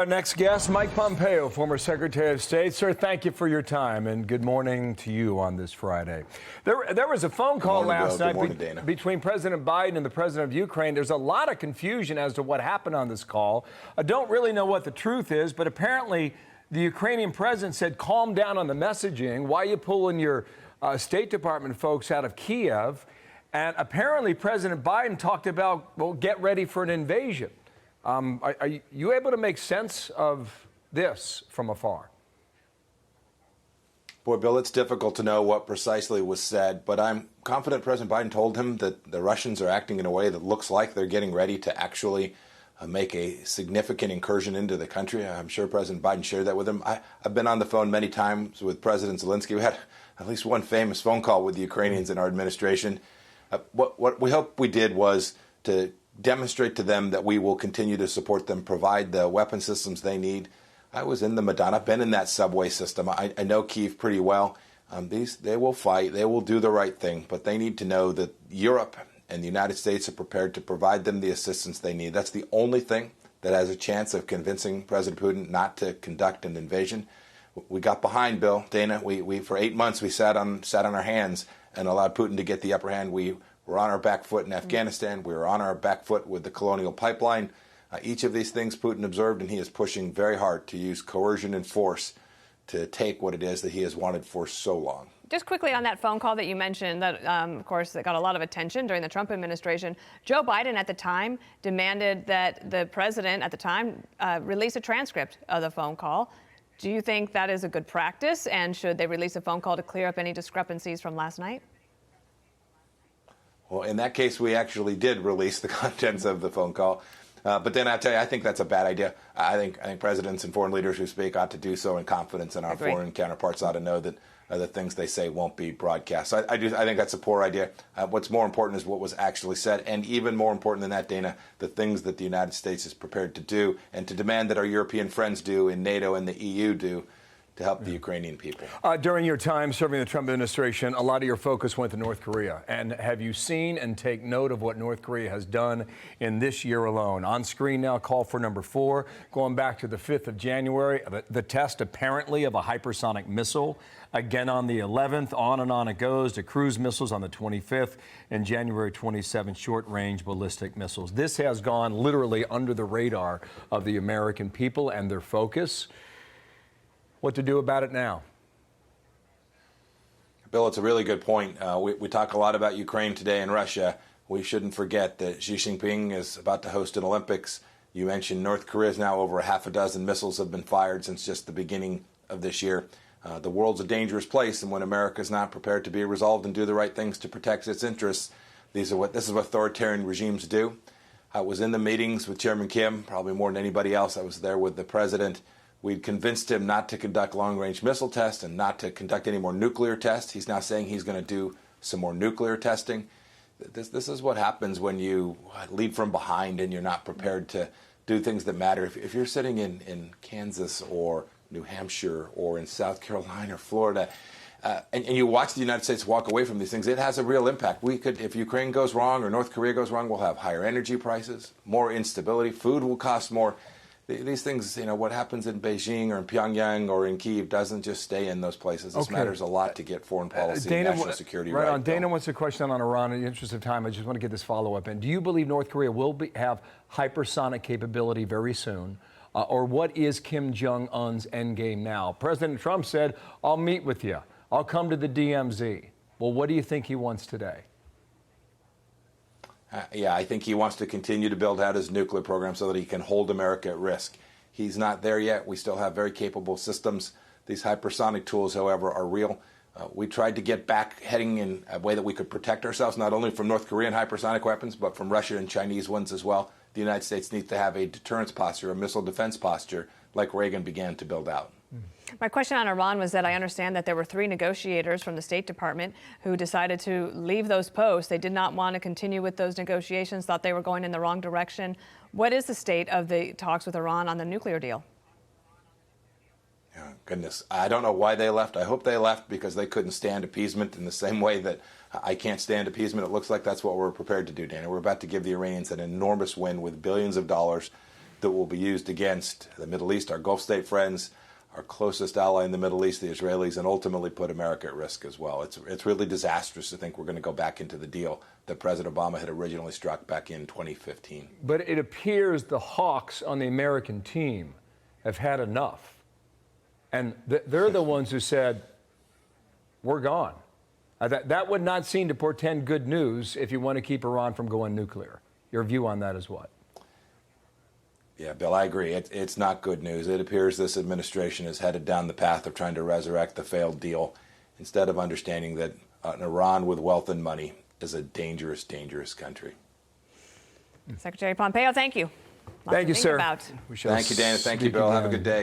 Our next guest, Mike Pompeo, former Secretary of State. Sir, thank you for your time, and good morning to you on this Friday. There was a phone call last night between President Biden and the President of Ukraine. There's a lot of confusion as to what happened on this call. I don't really know what the truth is, but apparently the Ukrainian president said, calm down on the messaging. Why are you pulling your State Department folks out of Kiev? And apparently President Biden talked about, well, get ready for an invasion. Are you able to make sense of this from afar? Boy, Bill, it's difficult to know what precisely was said, but I'm confident President Biden told him that the Russians are acting in a way that looks like they're getting ready to actually make a significant incursion into the country. I'm sure President Biden shared that with him. I've been on the phone many times with President Zelensky. We had at least one famous phone call with the Ukrainians in our administration. What we hope we did was to demonstrate to them that we will continue to support them, provide the weapon systems they need. I was in the Madonna, been in that subway system. I know Kyiv pretty well. They will fight, they will do the right thing, but they need to know that Europe and the United States are prepared to provide them the assistance they need. That's the only thing that has a chance of convincing President Putin not to conduct an invasion. We got behind, Bill, Dana. We for 8 months we sat on our hands and allowed Putin to get the upper hand. We were on our back foot in Afghanistan. We were on our back foot with the colonial pipeline. Each of these things Putin observed, and he is pushing very hard to use coercion and force to take what it is that he has wanted for so long. Just quickly on that phone call that you mentioned, that of course that got a lot of attention during the Trump administration. Joe Biden at the time demanded that the president at the time release a transcript of the phone call. Do you think that is a good practice, and should they release a phone call to clear up any discrepancies from last night? Well, in that case, we actually did release the contents of the phone call. But then I tell you, I think that's a bad idea. I think presidents and foreign leaders who speak ought to do so in confidence, and our foreign counterparts ought to know that the things they say won't be broadcast. So I think that's a poor idea. What's more important is what was actually said, and even more important than that, Dana, the things that the United States is prepared to do and to demand that our European friends do, in NATO and the EU do, to help the Ukrainian people. During your time serving the Trump administration, a lot of your focus went to North Korea. And have you seen and take note of what North Korea has done in this year alone? On screen now, call for number 4, going back to the 5th of January, the test apparently of a hypersonic missile. Again on the 11th, on it goes to cruise missiles on the 25th, and January 27th, short-range ballistic missiles. This has gone literally under the radar of the American people and their focus. What to do about it now? Bill, it's a really good point. We talk a lot about Ukraine today and Russia. We shouldn't forget that Xi Jinping is about to host an Olympics. You mentioned North Korea is now over half a dozen missiles have been fired since just the beginning of this year. The world's a dangerous place, and when America is not prepared to be resolved and do the right things to protect its interests, this is what authoritarian regimes do. I was in the meetings with Chairman Kim, probably more than anybody else. I was there with the president. We'd convinced him not to conduct long-range missile tests and not to conduct any more nuclear tests. He's now saying he's going to do some more nuclear testing. This is what happens when you lead from behind and you're not prepared to do things that matter. If you're sitting in Kansas or New Hampshire or in South Carolina or Florida, and you watch the United States walk away from these things, it has a real impact. If Ukraine goes wrong or North Korea goes wrong, we'll have higher energy prices, more instability, food will cost more. These things, what happens in Beijing or in Pyongyang or in Kyiv doesn't just stay in those places. This matters a lot to get foreign policy and national security right. On. Dana wants a question on Iran. In the interest of time, I just want to get this follow-up in. Do you believe North Korea will have hypersonic capability very soon? Or what is Kim Jong-un's endgame now? President Trump said, I'll meet with you. I'll come to the DMZ. Well, what do you think he wants today? I think he wants to continue to build out his nuclear program so that he can hold America at risk. He's not there yet. We still have very capable systems. These hypersonic tools, however, are real. We tried to get back heading in a way that we could protect ourselves, not only from North Korean hypersonic weapons, but from Russia and Chinese ones as well. The United States needs to have a deterrence posture, a missile defense posture, like Reagan began to build out. My question on Iran was that I understand that there were 3 negotiators from the State Department who decided to leave those posts. They did not want to continue with those negotiations, thought they were going in the wrong direction. What is the state of the talks with Iran on the nuclear deal? Goodness, I don't know why they left. I hope they left because they couldn't stand appeasement in the same way that I can't stand appeasement. It looks like that's what we're prepared to do, Dana. We're about to give the Iranians an enormous win with billions of dollars that will be used against the Middle East, our Gulf state friends, our closest ally in the Middle East, the Israelis, and ultimately put America at risk as well. It's really disastrous to think we're going to go back into the deal that President Obama had originally struck back in 2015. But it appears the hawks on the American team have had enough. And they're the ones who said, we're gone. That would not seem to portend good news if you want to keep Iran from going nuclear. Your view on that is what? Yeah, Bill, I agree. It's not good news. It appears this administration is headed down the path of trying to resurrect the failed deal instead of understanding that an Iran with wealth and money is a dangerous, dangerous country. Secretary Pompeo, thank you. Thank you, sir. About. Thank you, Dana. Thank you, Bill. Have a good day.